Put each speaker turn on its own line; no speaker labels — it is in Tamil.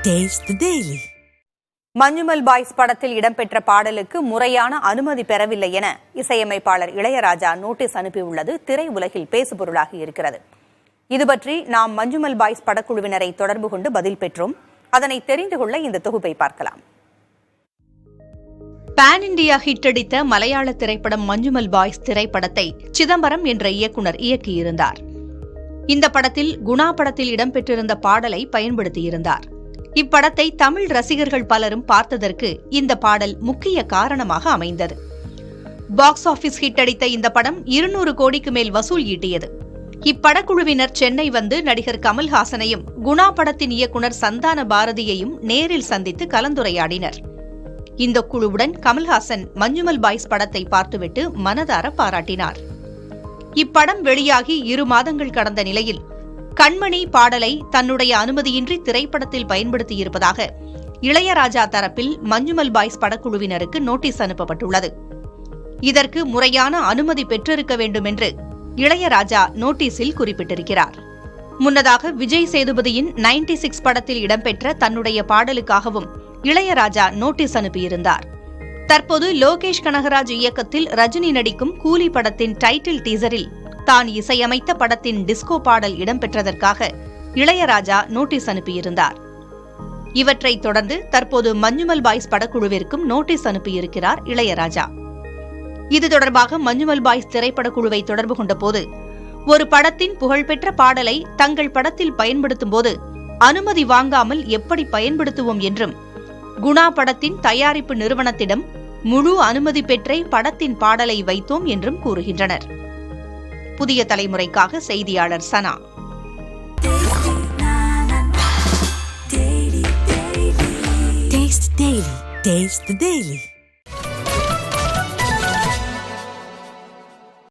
Taste the Daily.
Manjummel boys படத்தில் இடம்பெற்ற பாடலுக்கு முறையான அனுமதி பெறவில்லை என இசையமைப்பாளர் இளையராஜா நோட்டீஸ் அனுப்பியுள்ளது திரை உலகில் பேசுபொருளாகி இருக்கிறது. இதுபற்றி நாம் மஞ்சுமல் பாய்ஸ் படக்குழுவினரை தொடர்பு கொண்டு பதில் பெற்றோம். அதனை தெரிந்து கொள்ள இந்த தொகுப்பை பார்க்கலாம்.
பான் இண்டியா ஹிட் அடித்த மலையாள திரைப்படம் மஞ்சுமல் பாய்ஸ் திரைப்படத்தை சிதம்பரம் என்ற இயக்குனர் இயக்கியிருந்தார். இந்த படத்தில் குணா படத்தில் இடம்பெற்றிருந்த பாடலை பயன்படுத்தியிருந்தார். இப்படத்தை தமிழ் ரசிகர்கள் பலரும் பார்த்ததற்கு இந்த பாடல் முக்கிய காரணமாக அமைந்தது. பாக்ஸ் ஆபீஸ் ஹிட் அடித்த இந்த படம் 200 கோடிக்கு மேல் வசூல் ஈட்டியது. இப்படக்குழுவினர் சென்னை வந்து நடிகர் கமல்ஹாசனையும் குணா படத்தின் இயக்குனர் சந்தான பாரதியையும் நேரில் சந்தித்து கலந்துரையாடினர். இந்த குழுவுடன் கமல்ஹாசன் மஞ்சுமல் பாய்ஸ் படத்தை பார்த்துவிட்டு மனதார பாராட்டினார். இப்படம் வெளியாகி 2 மாதங்கள் கடந்த நிலையில் கண்மணி பாடலை தன்னுடைய அனுமதியின்றி திரைப்படத்தில் பயன்படுத்தியிருப்பதாக இளையராஜா தரப்பில் மஞ்சுமல் பாய்ஸ் படக்குழுவினருக்கு நோட்டீஸ் அனுப்பப்பட்டுள்ளது. இதற்கு முறையான அனுமதி பெற்றிருக்க வேண்டும் என்று இளையராஜா நோட்டீஸில் குறிப்பிட்டிருக்கிறார். முன்னதாக விஜய் சேதுபதியின் 96 படத்தில் இடம்பெற்ற தன்னுடைய பாடலுக்காகவும் இளையராஜா நோட்டீஸ் அனுப்பியிருந்தார். தற்போது லோகேஷ் கனகராஜ் இயக்கத்தில் ரஜினி நடிக்கும் கூலி படத்தின் டைட்டில் டீசரில் தான் இசையமைத்த படத்தின் டிஸ்கோ பாடல் இடம்பெற்றதற்காக இளையராஜா நோட்டீஸ் அனுப்பியிருந்தார். இவற்றை தொடர்ந்து தற்போது மஞ்சுமல் பாய்ஸ் படக்குழுவிற்கும் நோட்டீஸ் அனுப்பியிருக்கிறார் இளையராஜா. இது தொடர்பாக மஞ்சுமல் பாய்ஸ் திரைப்படக்குழுவை தொடர்பு கொண்டபோது ஒரு படத்தின் புகழ்பெற்ற பாடலை தங்கள் படத்தில் பயன்படுத்தும் போது அனுமதி வாங்காமல் எப்படி பயன்படுத்துவோம் என்றும் குணா படத்தின் தயாரிப்பு நிறுவனத்திடம் முழு அனுமதி பெற்றே படத்தின் பாடலை வைத்தோம் என்றும் கூறுகின்றனர். புதிய தலைமுறைக்காக செய்தியாளர் சனா.
Taste the Daily.